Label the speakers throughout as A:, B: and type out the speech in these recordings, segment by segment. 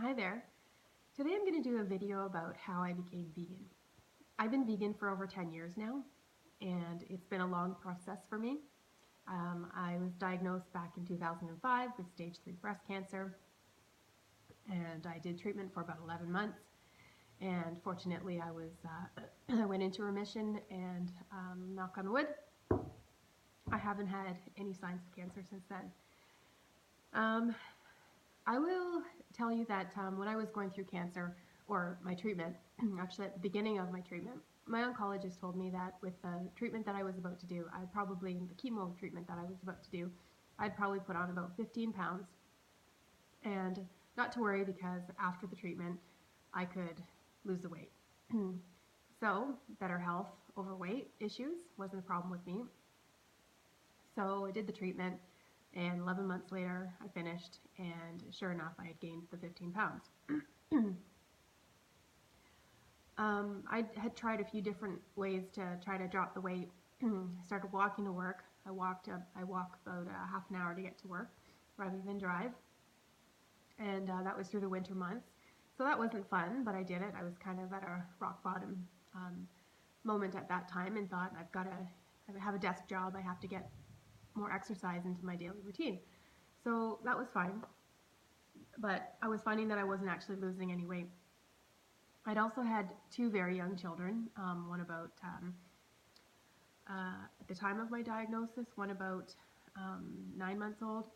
A: Hi there. Today I'm going to do a video about how I became vegan. I've been vegan for over 10 years now, and it's been a long process for me. I was diagnosed back in 2005 with stage 3 breast cancer, and I did treatment for about 11 months. And fortunately, I went into remission, and knock on wood, I haven't had any signs of cancer since then. Um, I will tell you that when I was going through cancer or my treatment, actually at the beginning of my treatment, my oncologist told me that with the treatment that I was about to do, the chemo treatment that I was about to do, I'd probably put on about 15 pounds. And not to worry because after the treatment, I could lose the weight. So, better health over weight issues wasn't a problem with me. So, I did the treatment, and 11 months later, I finished, and sure enough, I had gained the 15 pounds. I had tried a few different ways to try to drop the weight. I started walking to work. I walk about half an hour to get to work rather than drive, and that was through the winter months. So that wasn't fun, but I did it. I was kind of at a rock bottom moment at that time, and thought I have a desk job. I have to get more exercise into my daily routine. So that was fine, but I was finding that I wasn't actually losing any weight. I'd also had two very young children, one about, at the time of my diagnosis, one about 9 months old,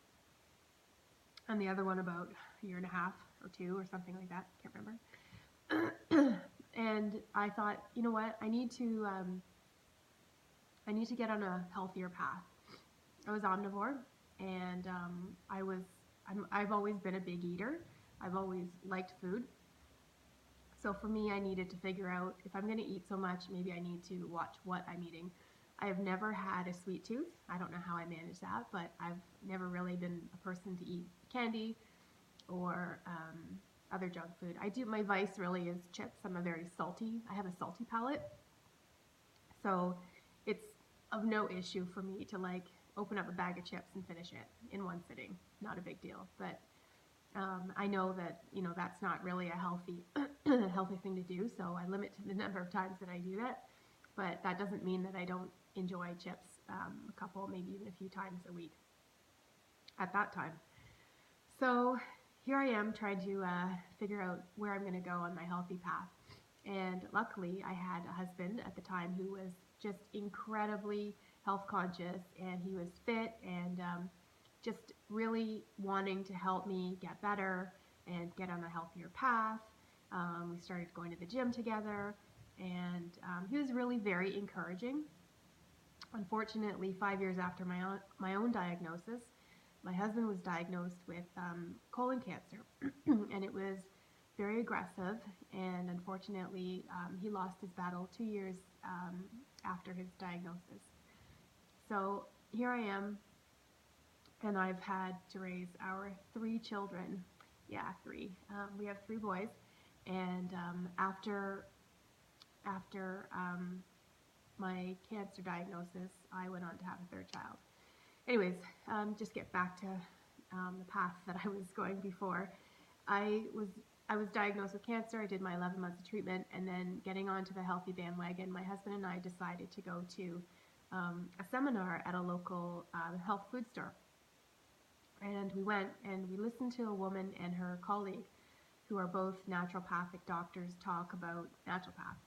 A: and the other one about a year and a half or two or something like that, can't remember. And I thought, you know what, I need to get on a healthier path. I was omnivore, and I've always been a big eater. I've always liked food. So for me, I needed to figure out if I'm going to eat so much, maybe I need to watch what I'm eating. I have never had a sweet tooth. I don't know how I managed that, but I've never really been a person to eat candy or other junk food. My vice really is chips. I have a salty palate. So it's of no issue for me to like open up a bag of chips and finish it in one sitting. Not a big deal. But I know that that's not really a healthy thing to do, so I limit to the number of times that I do that. But that doesn't mean that I don't enjoy chips a couple, maybe even a few times a week at that time. So here I am trying to figure out where I'm going to go on my healthy path. And luckily, I had a husband at the time who was just incredibly health conscious, and he was fit and just really wanting to help me get better and get on a healthier path. We started going to the gym together, and he was really very encouraging. Unfortunately, 5 years after my own diagnosis, my husband was diagnosed with colon cancer, and it was very aggressive. And unfortunately, he lost his battle 2 years after his diagnosis. So here I am, and I've had to raise our three children. Yeah, three. We have three boys, and after my cancer diagnosis, I went on to have a third child. Anyways, just get back to the path that I was going before. I was I was diagnosed with cancer. I did my 11 months of treatment, and then getting onto the healthy bandwagon, my husband and I decided to go to a seminar at a local health food store. And we went and we listened to a woman and her colleague, who are both naturopathic doctors, talk about naturopath.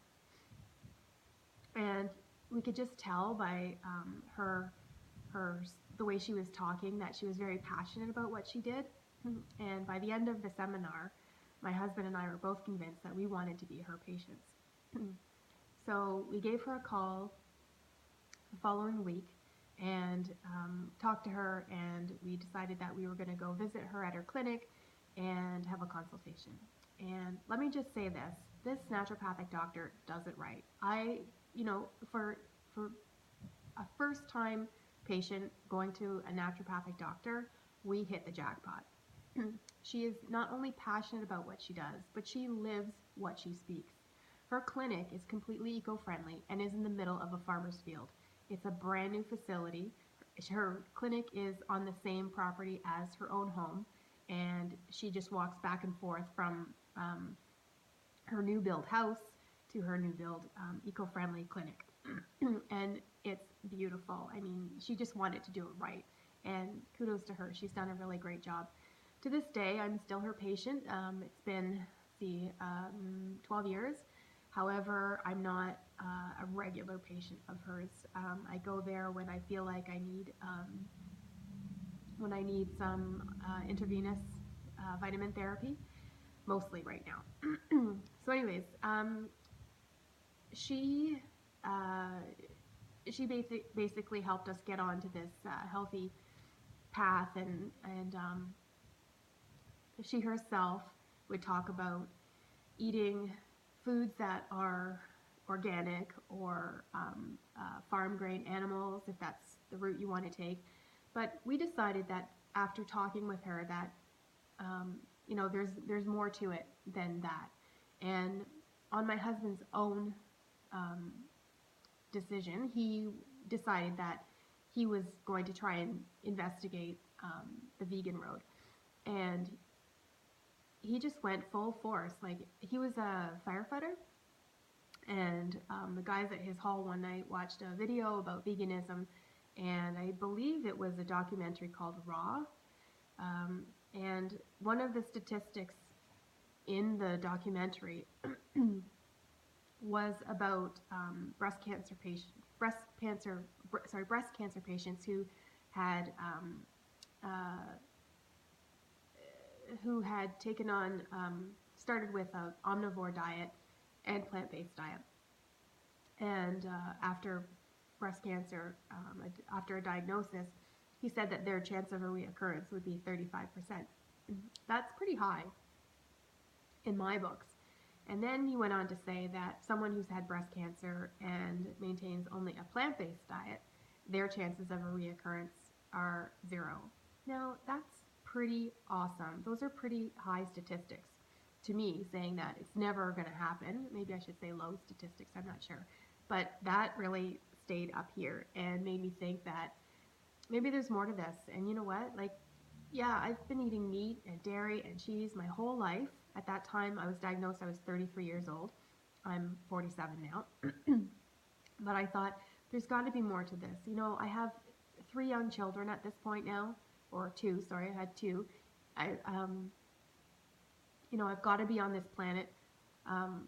A: And we could just tell by her the way she was talking that she was very passionate about what she did. And by the end of the seminar, my husband and I were both convinced that we wanted to be her patients. So we gave her a call the following week and talked to her, and we decided that we were going to go visit her at her clinic and have a consultation. And let me just say this naturopathic doctor does it right. For a first time patient going to a naturopathic doctor, we hit the jackpot. She is not only passionate about what she does, but she lives what she speaks. Her clinic is completely eco-friendly and is in the middle of a farmer's field. It's a brand new facility. Her clinic is on the same property as her own home, and she just walks back and forth from her new build house to her new build eco-friendly clinic. And it's beautiful. I mean, she just wanted to do it right, and kudos to her. She's done a really great job. To this day, I'm still her patient. It's been, 12 years. However, I'm not a regular patient of hers. I go there when I feel like when I need some intravenous vitamin therapy, mostly right now. So, anyways, she uh, she basically helped us get onto this healthy path, and she herself would talk about eating foods that are organic or farm grain animals, if that's the route you want to take. But we decided that after talking with her that there's more to it than that. And on my husband's own um, decision, he decided that he was going to try and investigate the vegan road. And he just went full force. Like, he was a firefighter, and the guys at his hall one night watched a video about veganism, and I believe it was a documentary called Raw. And one of the statistics in the documentary was about breast cancer patients uh, who had taken on started with an omnivore diet and plant-based diet, and after breast cancer, after a diagnosis, he said that their chance of a reoccurrence would be 35%. That's pretty high in my books. And then he went on to say that someone who's had breast cancer and maintains only a plant-based diet, their chances of a reoccurrence are 0. Now, that's pretty awesome. Those are pretty high statistics to me, saying that it's never going to happen. Maybe I should say low statistics, I'm not sure. But that really stayed up here and made me think that maybe there's more to this. And you know what? Like, yeah, I've been eating meat and dairy and cheese my whole life. At that time, I was diagnosed, I was 33 years old. I'm 47 now. But I thought, there's got to be more to this. You know, I have 3 young children at this point now, or 2, sorry, I had 2. I've got to be on this planet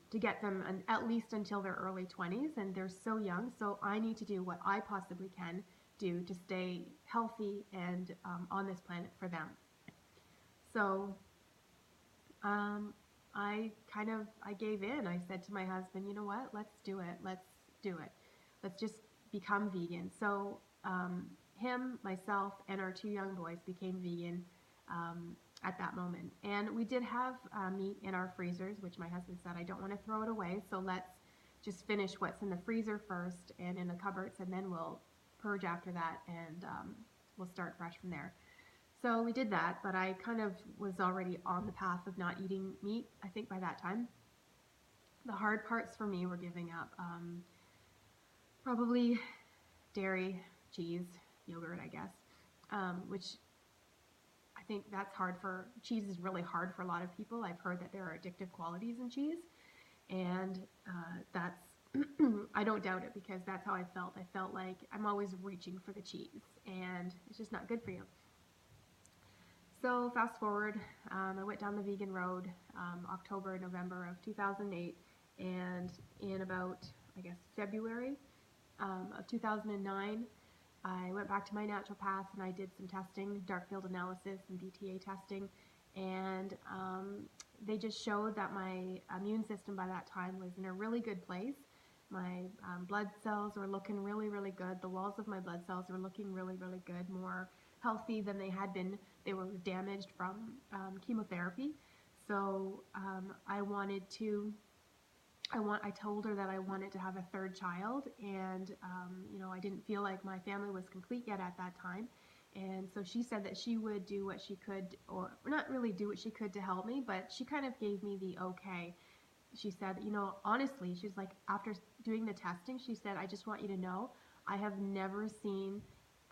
A: to get them at least until their early 20s, and they're so young, so I need to do what I possibly can do to stay healthy and on this planet for them. So I gave in. I said to my husband, you know what, let's do it. Let's just become vegan. So him, myself, and our 2 young boys became vegan at that moment. And we did have meat in our freezers, which my husband said, I don't want to throw it away, so let's just finish what's in the freezer first and in the cupboards, and then we'll purge after that, and we'll start fresh from there. So we did that, but I kind of was already on the path of not eating meat, I think, by that time. The hard parts for me were giving up probably dairy, cheese, yogurt, I guess, which I think that's hard for, cheese is really hard for a lot of people. I've heard that there are addictive qualities in cheese, and that's, I don't doubt it, because that's how I felt. I felt like I'm always reaching for the cheese, and it's just not good for you. So fast forward, I went down the vegan road October, November of 2008, and in about, I guess, February of 2009, I went back to my naturopath and I did some testing, dark field analysis and BTA testing, and they just showed that my immune system by that time was in a really good place. My blood cells were looking really, really good. The walls of my blood cells were looking really, really good, more healthy than they had been. They were damaged from chemotherapy. So I told her that I wanted to have a 3rd child, and I didn't feel like my family was complete yet at that time. And so she said that she would do what she could, or not really do what she could to help me, but she kind of gave me the okay. She said, honestly, she's like, after doing the testing, she said, I just want you to know, I have never seen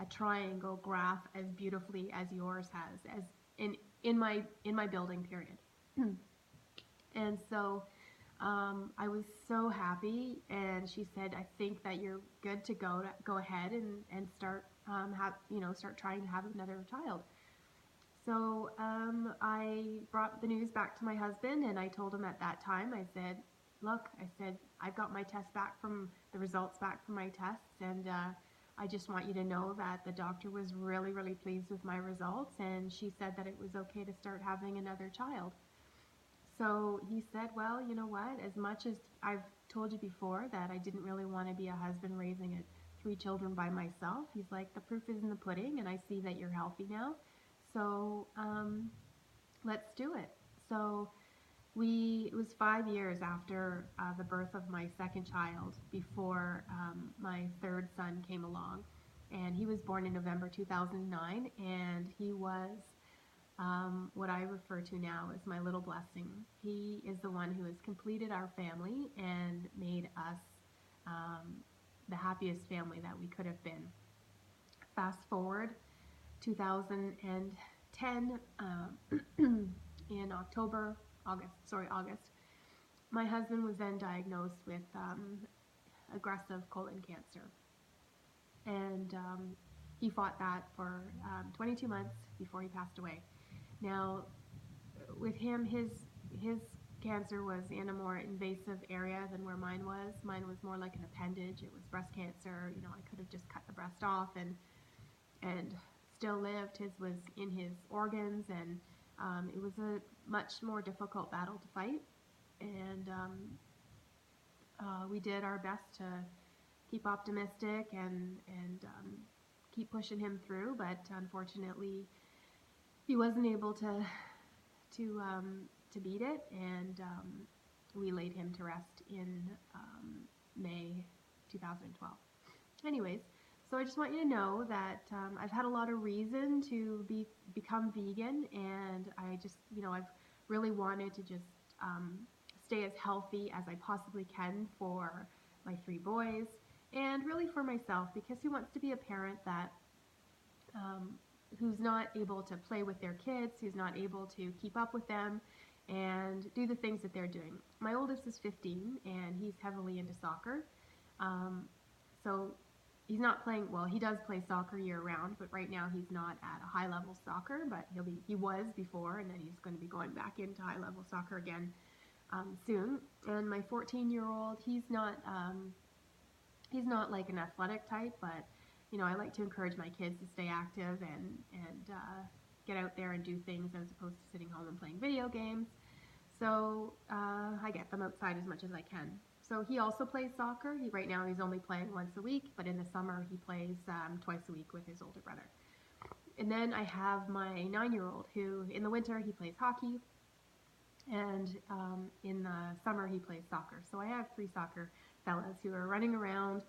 A: a triangle graph as beautifully as yours has, as in in my building period. And so I was so happy, and she said, "I think that you're good to go ahead and start start trying to have another child." So I brought the news back to my husband, and I told him at that time. I said, "Look," I said, "I've got my test back from the results back from my tests, and I just want you to know that the doctor was really, really pleased with my results, and she said that it was okay to start having another child." So he said, "Well, you know what? As much as I've told you before that I didn't really want to be a husband raising three children by myself," he's like, "the proof is in the pudding, and I see that you're healthy now. So let's do it." So it was 5 years after the birth of my second child before my third son came along. And he was born in November 2009, and he was what I refer to now as my little blessing. He is the one who has completed our family and made us um, the happiest family that we could have been. Fast forward 2010, in August, my husband was then diagnosed with aggressive colon cancer. And he fought that for 22 months before he passed away. Now, with him, his cancer was in a more invasive area than where mine was. Mine was more like an appendage. It was breast cancer. You know, I could have just cut the breast off and still lived. His was in his organs, and it was a much more difficult battle to fight. And we did our best to keep optimistic and keep pushing him through, but unfortunately, he wasn't able to to beat it, and we laid him to rest in May 2012. Anyways, so I just want you to know that I've had a lot of reason to become vegan, and I just, I've really wanted to just stay as healthy as I possibly can for my three boys, and really for myself, because who wants to be a parent that who's not able to play with their kids, who's not able to keep up with them and do the things that they're doing. My oldest is 15, and he's heavily into soccer. So he's not playing, well, he does play soccer year round, but right now he's not at a high level soccer, but he was before, and then he's going to be going back into high level soccer again soon. And my 14-year-old, he's not like an athletic type, but I like to encourage my kids to stay active and get out there and do things as opposed to sitting home and playing video games. So I get them outside as much as I can. So he also plays soccer. Right now he's only playing once a week, but in the summer he plays twice a week with his older brother. And then I have my 9-year-old who, in the winter, he plays hockey, and in the summer he plays soccer. So I have three soccer fellas who are running around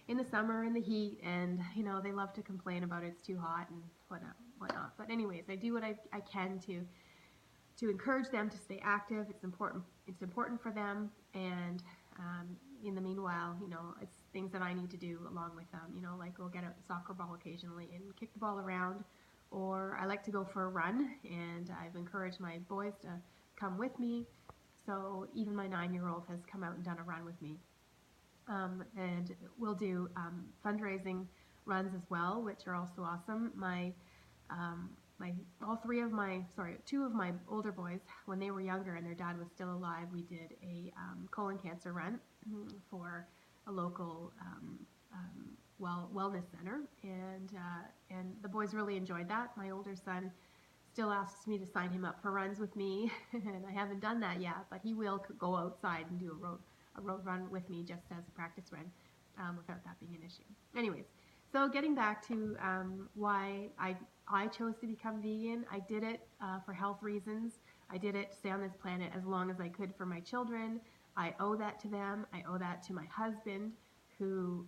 A: in the summer in the heat, and they love to complain about it's too hot and whatnot. But anyways, I do what I can to encourage them to stay active. It's important for them, and in the meanwhile, it's things that I need to do along with them. Like go get out the soccer ball occasionally and kick the ball around, or I like to go for a run, and I've encouraged my boys to come with me. So even my 9-year-old has come out and done a run with me. And we'll do fundraising runs as well, which are also awesome. Two of my older boys, when they were younger and their dad was still alive, we did a colon cancer run for a local wellness center, and the boys really enjoyed that. My older son still asks me to sign him up for runs with me, and I haven't done that yet, but he will go outside and do a road run with me just as a practice run without that being an issue. Anyways, so getting back to why I chose to become vegan, I did it for health reasons. I did it to stay on this planet as long as I could for my children. I owe that to them. I owe that to my husband, who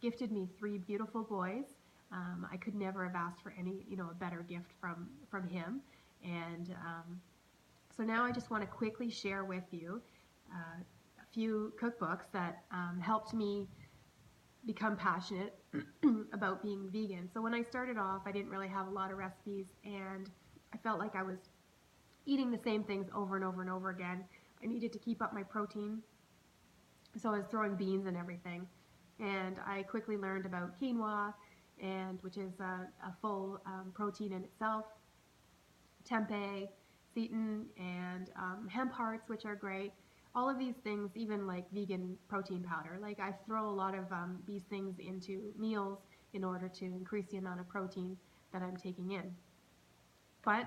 A: gifted me three beautiful boys. I could never have asked for a better gift from him. And so now I just want to quickly share with you a few cookbooks that helped me become passionate about being vegan. So when I started off, I didn't really have a lot of recipes, and I felt like I was eating the same things over and over and over again. I needed to keep up my protein, so I was throwing beans and everything. And I quickly learned about quinoa, and which is a full protein in itself, tempeh, seitan, and hemp hearts, which are great. All of these things, even like vegan protein powder, like I throw a lot of these things into meals in order to increase the amount of protein that I'm taking in. But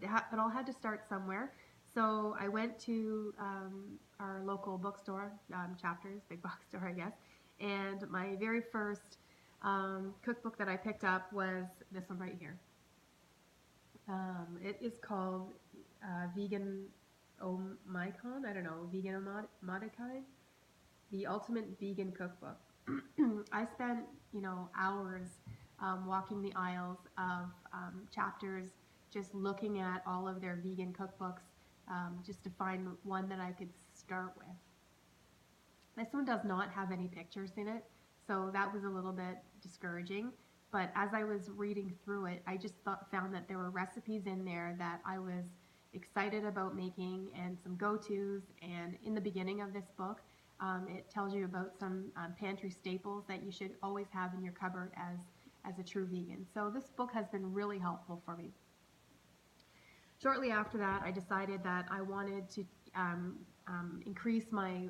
A: it all had to start somewhere. So I went to our local bookstore, Chapters, big bookstore, I guess. And my very first cookbook that I picked up was this one right here. It is called Vegan Omicon. I don't know, Vegan Omicon, the Ultimate Vegan Cookbook. I spent, hours walking the aisles of Chapters, just looking at all of their vegan cookbooks, just to find one that I could start with. This one does not have any pictures in it, so that was a little bit discouraging. But as I was reading through it, I just found that there were recipes in there that I was excited about making and some go-tos. And in the beginning of this book, it tells you about some pantry staples that you should always have in your cupboard as a true vegan. So this book has been really helpful for me. Shortly after that, I decided that I wanted to increase my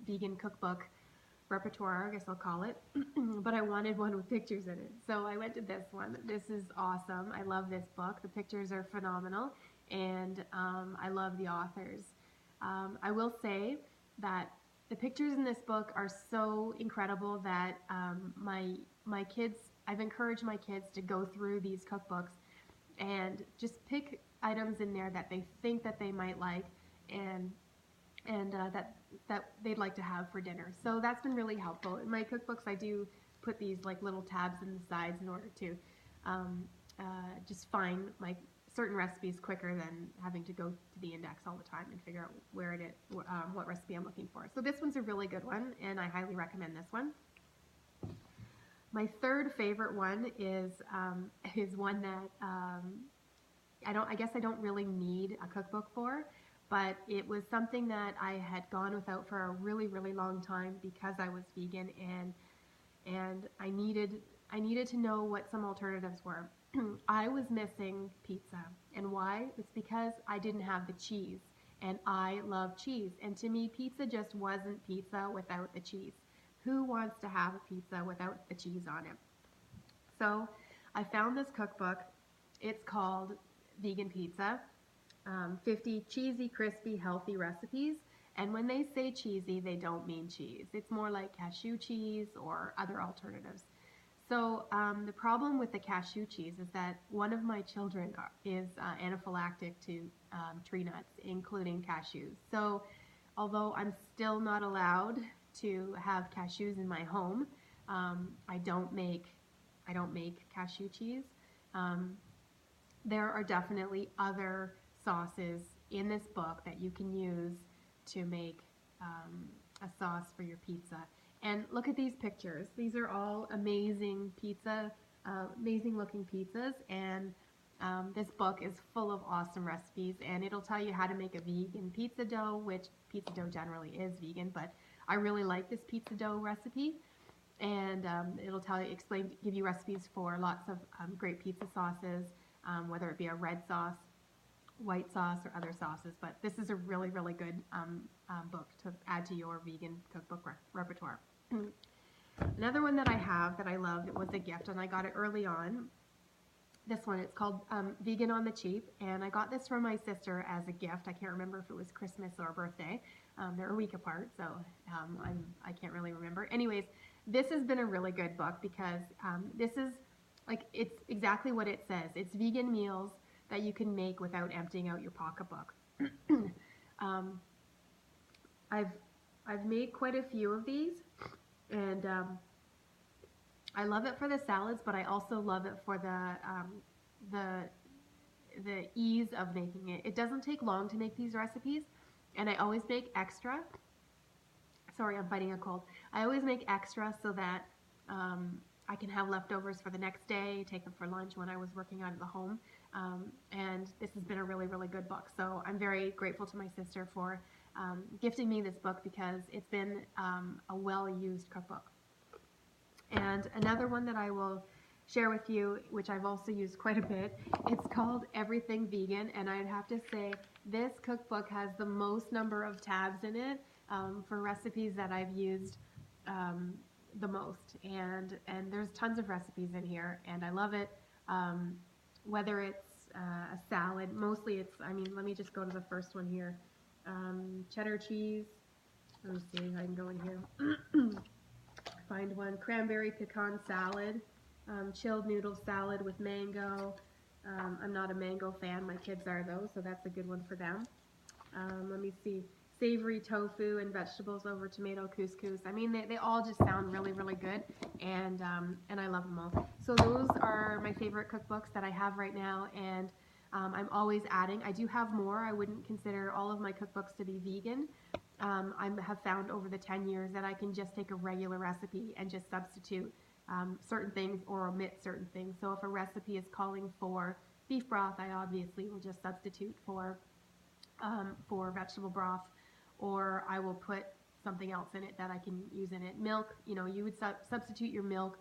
A: vegan cookbook repertoire, I guess I'll call it, but I wanted one with pictures in it. So I went to this one. This is awesome. I love this book. The pictures are phenomenal, and I love the authors. I will say that the pictures in this book are so incredible that my kids, I've encouraged my kids to go through these cookbooks and just pick items in there that they think that they might like, and that they'd like to have for dinner. So that's been really helpful. In my cookbooks, I do put these like little tabs in the sides in order to just find my certain recipes quicker than having to go to the index all the time and figure out what recipe I'm looking for. So this one's a really good one, and I highly recommend this one. My third favorite one is one that I guess I don't really need a cookbook for, but it was something that I had gone without for a really, really long time because I was vegan, and I needed to know what some alternatives were. I was missing pizza, and why? It's because I didn't have the cheese, and I love cheese, and to me, pizza just wasn't pizza without the cheese. Who wants to have a pizza without the cheese on it? So I found this cookbook. It's called Vegan Pizza, 50 cheesy, crispy, healthy recipes. And when they say cheesy, they don't mean cheese. It's more like cashew cheese or other alternatives. So the problem with the cashew cheese is that one of my children is anaphylactic to tree nuts, including cashews. So although I'm still not allowed to have cashews in my home, I don't make cashew cheese. There are definitely other sauces in this book that you can use to make a sauce for your pizza. And look at these pictures. These are all amazing amazing looking pizzas. And this book is full of awesome recipes, and it'll tell you how to make a vegan pizza dough, which pizza dough generally is vegan, but I really like this pizza dough recipe. And it'll give you recipes for lots of great pizza sauces, whether it be a red sauce, white sauce, or other sauces. But this is a really, really good book to add to your vegan cookbook repertoire. Another one that I have that I loved, it was a gift, and I got it early on. This one, it's called Vegan on the Cheap, and I got this from my sister as a gift. I can't remember if it was Christmas or birthday. They're a week apart, so I can't really remember. Anyways, this has been a really good book because this is it's exactly what it says. It's vegan meals that you can make without emptying out your pocketbook. I've made quite a few of these, and I love it for the salads, but I also love it for the ease of making it. It doesn't take long to make these recipes, and I always make extra. Sorry, I'm fighting a cold. I always make extra so that I can have leftovers for the next day, take them for lunch when I was working out of the home. And this has been a really, really good book. So I'm very grateful to my sister for gifting me this book because it's been a well-used cookbook. And another one that I will share with you, which I've also used quite a bit, it's called Everything Vegan. And I'd have to say this cookbook has the most number of tabs in it for recipes that I've used um, the most. And there's tons of recipes in here, and I love it. Um, Whether it's a salad, mostly it's, I mean, let me just go to the first one here. Cheddar cheese. Let me see if I can go in here. Find one. Cranberry pecan salad, chilled noodle salad with mango. I'm not a mango fan. My kids are though, so that's a good one for them. Let me see. Savory tofu and vegetables over tomato couscous. I mean, they all just sound really, really good, and I love them all. So those are my favorite cookbooks that I have right now, and I'm always adding. I do have more. I wouldn't consider all of my cookbooks to be vegan. I have found over the 10 years that I can just take a regular recipe and just substitute certain things or omit certain things. So if a recipe is calling for beef broth, I obviously will just substitute for vegetable broth, or I will put something else in it that I can use in it. Milk, you know, you would substitute your milk